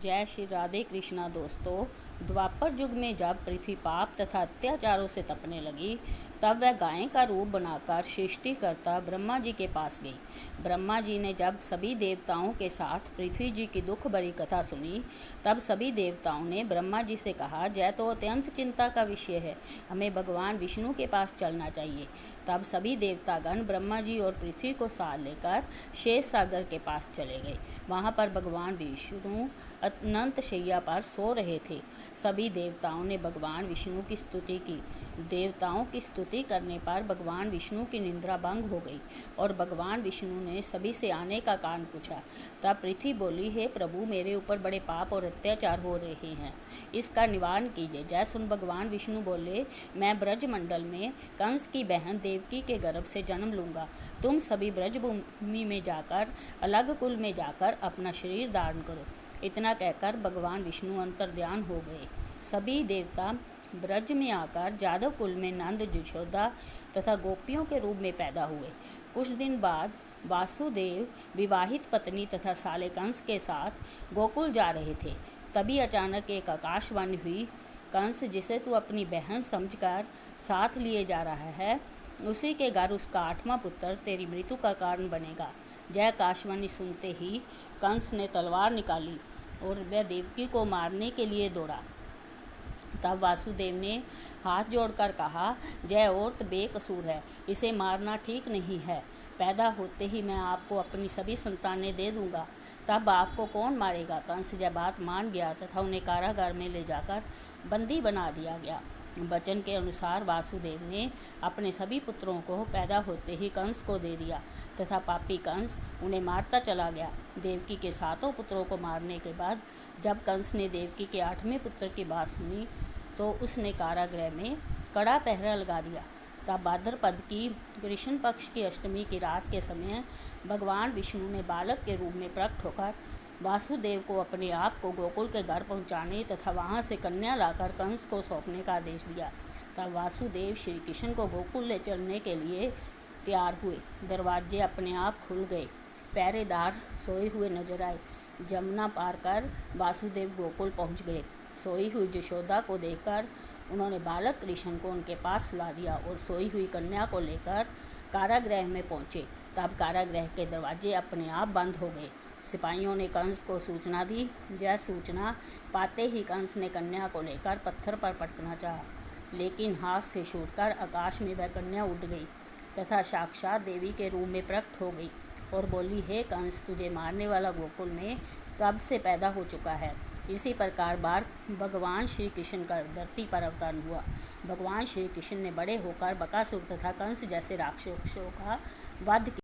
जय श्री राधे कृष्णा। दोस्तों, द्वापर युग में जब पृथ्वी पाप तथा अत्याचारों से तपने लगी, तब वह गाय का रूप बनाकर सृष्टिकर्ता ब्रह्मा जी के पास गई। ब्रह्मा जी ने जब सभी देवताओं के साथ पृथ्वी जी की दुख भरी कथा सुनी, तब सभी देवताओं ने ब्रह्मा जी से कहा, यह तो अत्यंत चिंता का विषय है, हमें भगवान विष्णु के पास चलना चाहिए। तब सभी देवतागण ब्रह्मा जी और पृथ्वी को साथ लेकर शेष सागर के पास चले गए। वहाँ पर भगवान विष्णु अनंत शैया पर सो रहे थे। सभी देवताओं ने भगवान विष्णु की स्तुति की। देवताओं की स्तुति करने पर भगवान विष्णु की निंद्रा भंग हो गई और भगवान विष्णु ने सभी से आने का कारण पूछा। तब पृथ्वी बोली, हे प्रभु, मेरे ऊपर बड़े पाप और अत्याचार हो रहे हैं, इसका निवारण कीजिए। जय सुन भगवान विष्णु बोले, मैं ब्रजमंडल में कंस की बहन देवकी के गर्भ से जन्म लूँगा। तुम सभी ब्रजभूमि में जाकर अलग कुल में जाकर अपना शरीर धारण करो। इतना कहकर भगवान विष्णु अंतर्ध्यान हो गए। सभी देवता ब्रज में आकर जादव कुल में नंद, यशोदा तथा गोपियों के रूप में पैदा हुए। कुछ दिन बाद वासुदेव विवाहित पत्नी तथा साले कंस के साथ गोकुल जा रहे थे। तभी अचानक एक आकाशवाणी हुई, कंस, जिसे तू अपनी बहन समझकर साथ लिए जा रहा है, उसी के घर उसका 8वां पुत्र तेरी मृत्यु का कारण बनेगा। जय आकाशवाणी सुनते ही कंस ने तलवार निकाली और वह देवकी को मारने के लिए दौड़ा। तब वासुदेव ने हाथ जोड़कर कहा, जय औरत बेकसूर है, इसे मारना ठीक नहीं है। पैदा होते ही मैं आपको अपनी सभी संतानें दे दूंगा, तब आपको कौन मारेगा। कंस जब बात मान गया तथा उन्हें कारागार में ले जाकर बंदी बना दिया गया। वचन के अनुसार वासुदेव ने अपने सभी पुत्रों को पैदा होते ही कंस को दे दिया तथा पापी कंस उन्हें मारता चला गया। देवकी के 7 पुत्रों को मारने के बाद जब कंस ने देवकी के 8वें पुत्र की बात सुनी, तो उसने कारागृह में कड़ा पहरा लगा दिया। तब भाद्रपद की कृष्ण पक्ष की अष्टमी की रात के समय भगवान विष्णु ने बालक के रूप में प्रकट होकर वासुदेव को अपने आप को गोकुल के घर पहुंचाने तथा वहां से कन्या लाकर कंस को सौंपने का आदेश दिया। तब वासुदेव श्री कृष्ण को गोकुल ले चलने के लिए तैयार हुए। दरवाजे अपने आप खुल गए, पहरेदार सोए हुए नजर आए। जमुना पार कर वासुदेव गोकुल पहुंच गए। सोई हुई यशोदा को देखकर उन्होंने बालक कृष्ण को उनके पास सुला दिया और सोई हुई कन्या को लेकर कारागृह में पहुंचे। तब कारागृह के दरवाजे अपने आप बंद हो गए। सिपाहियों ने कंस को सूचना दी। यह सूचना पाते ही कंस ने कन्या को लेकर पत्थर पर पटकना चाहा, लेकिन हाथ से छूटकर आकाश में वह कन्या उड़ गई तथा साक्षात देवी के रूप में प्रकट हो गई और बोली, हे कंस, तुझे मारने वाला गोकुल में कब से पैदा हो चुका है। इसी प्रकार बार भगवान श्री कृष्ण का धरती पर अवतार हुआ। भगवान श्री कृष्ण ने बड़े होकर बकासुर तथा कंस जैसे राक्षसों का वध किया।